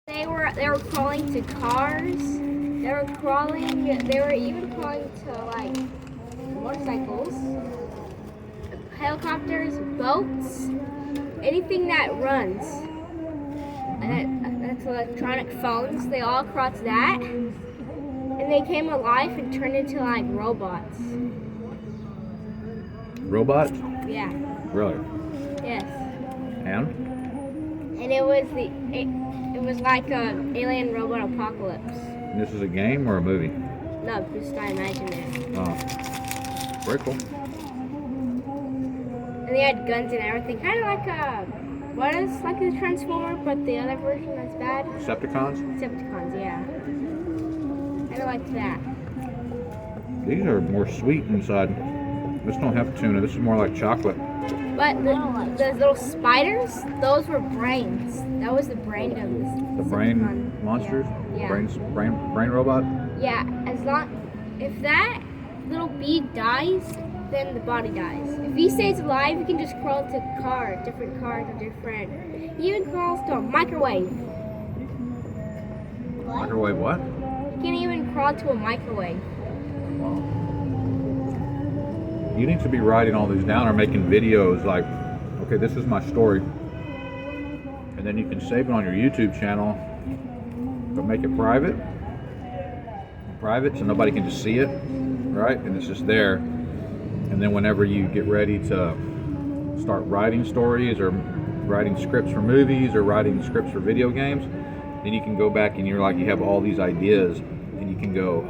They were crawling to cars. They were even crawling to like motorcycles, helicopters, boats, anything that runs. That's electronic phones. They all crawled to that. And they came alive and turned into like robots. Robots? Yeah. Really? Yes. And? And it was like an alien robot apocalypse. And this is a game or a movie? No, just I imagine it. Oh. Very cool. And they had guns and everything. Kind of like like a Transformer, but the other version that's bad. Decepticons? Decepticons, yeah. Kind of like that. These are more sweet inside. This don't have tuna. This is more like chocolate. But those little spiders, those were brains. That was the brain of this. The brain monsters? Yeah. Brain robot? Yeah, if that little bee dies, then the body dies. If he stays alive, he can just crawl to different cars, he even crawls to a microwave. Microwave what? He can even crawl to a microwave. Wow. You need to be writing all these down or making videos like, okay, this is my story. And then you can save it on your YouTube channel, but make it private. Private so nobody can just see it, right? And it's just there. And then whenever you get ready to start writing stories or writing scripts for movies or writing scripts for video games, then you can go back and you have all these ideas and you can go,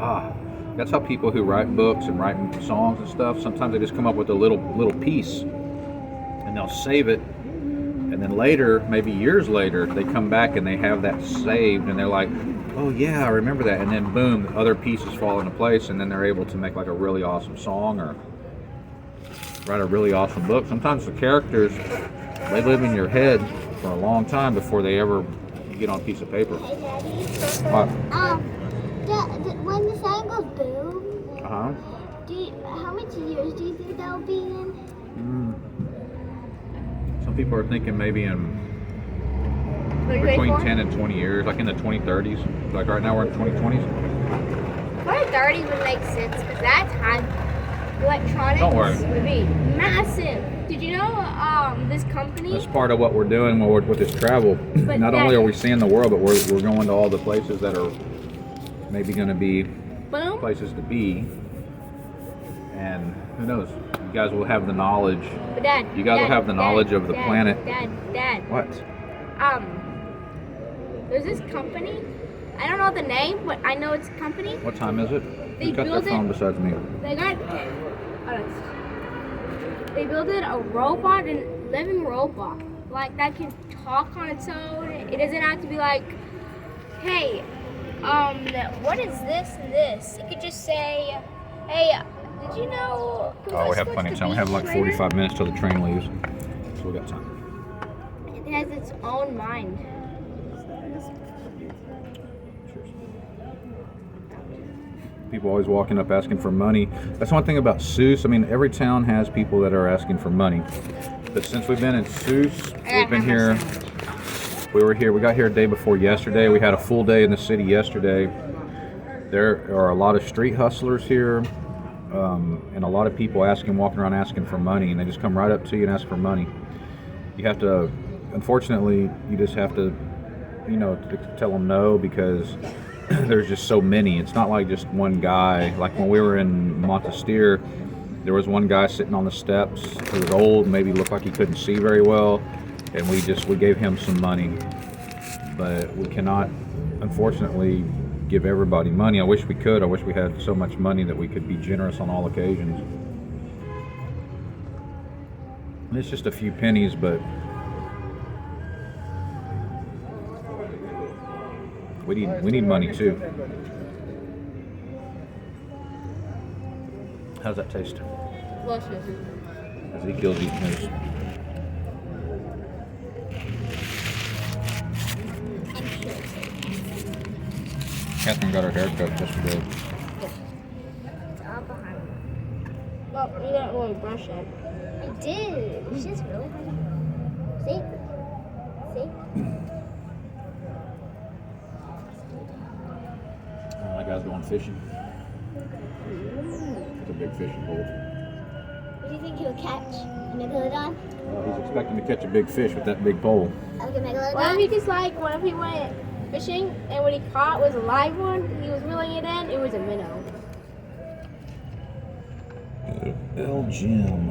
that's how people who write books and write songs and stuff, sometimes they just come up with a little piece and they'll save it, and then later, maybe years later, they come back and they have that saved and they're like, oh yeah, I remember that, and then boom, other pieces fall into place, and then they're able to make like a really awesome song or write a really awesome book. Sometimes the characters, they live in your head for a long time before they ever get on a piece of paper. What? When the sun goes boom, Uh-huh. how many years do you think that'll be in? Some people are thinking maybe in between 10 and 20 years, like in the 2030s. Like right now we're in 2020s. 2030 would make sense because that time electronics would be massive. Did you know this company? That's part of what we're doing with this travel. But Not only are we seeing the world, but we're going to all the places that are maybe going to be places to be. And who knows? You guys will have the knowledge. But Dad, you guys will have the knowledge of the planet. Dad. What? There's this company. I don't know the name, but I know it's a company. What time is it? Who's got their phone besides me? They built a robot, a living robot, like that can talk on its own. It doesn't have to be like, hey, what is this and this? It could just say, hey, did you know? Oh, we have plenty of time. We have like 45 minutes till the train leaves, so we got time. It has its own mind. People always walking up asking for money. That's one thing about Seuss. I mean, every town has people that are asking for money. But since we've been in Seuss, we've been here. We got here a day before yesterday. We had a full day in the city yesterday. There are a lot of street hustlers here, and a lot of people walking around asking for money, and they just come right up to you and ask for money. You have to, unfortunately, you just have to, tell them no, because there's just so many. It's not like just one guy. Like when we were in Monastir, there was one guy sitting on the steps who was old, maybe looked like he couldn't see very well, and we gave him some money. But we cannot, unfortunately, give everybody money. I wish we could. I wish we had so much money that we could be generous on all occasions. And it's just a few pennies, but we need money too. How's that taste? Delicious. Ezekiel's eating his. Catherine got her hair cut yesterday. It's all behind me. Well, you didn't really brush it. I did. It's just really. See? guys going fishing. It's a big fishing pole. What do you think he'll catch? A megalodon? Well, he's expecting to catch a big fish with that big pole. Like a megalodon? What if he just like, what if he went fishing and what he caught was a live one? He was reeling it in. It was a minnow. Belgium.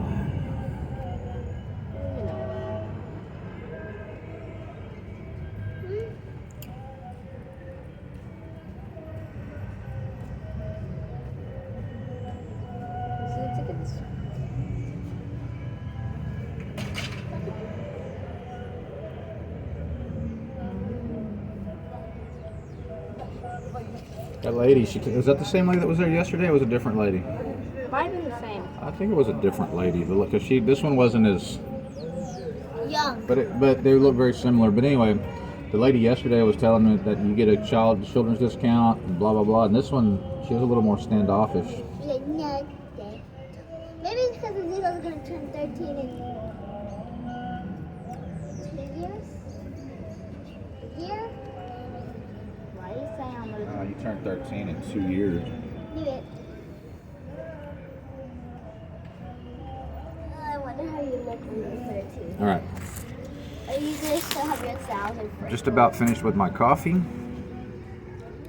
That lady, was that the same lady that was there yesterday? Or was it a different lady? Might have been the same. I think it was a different lady. Because this one wasn't as Young. but they look very similar. But anyway, the lady yesterday was telling me that you get a children's discount and blah blah blah. And this one, she was a little more standoffish. She's like, no, okay. Maybe it's because Azila's going to turn 13 in 2 years? A year? Why do you say I'm gonna? You turned 13 in 2 years. Do it. I wonder how you look when you're 13. All right. I usually still have your 1,000 for Just about finished with my coffee,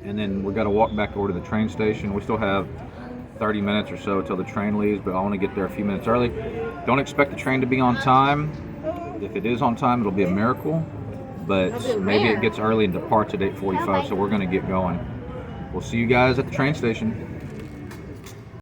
and then we got to walk back over to the train station. We still have 30 minutes or so till the train leaves, but I want to get there a few minutes early. Don't expect the train to be on time. If it is on time, it'll be a miracle, but maybe it gets early and departs at 8:45, so we're going to get going. We'll see you guys at the train station.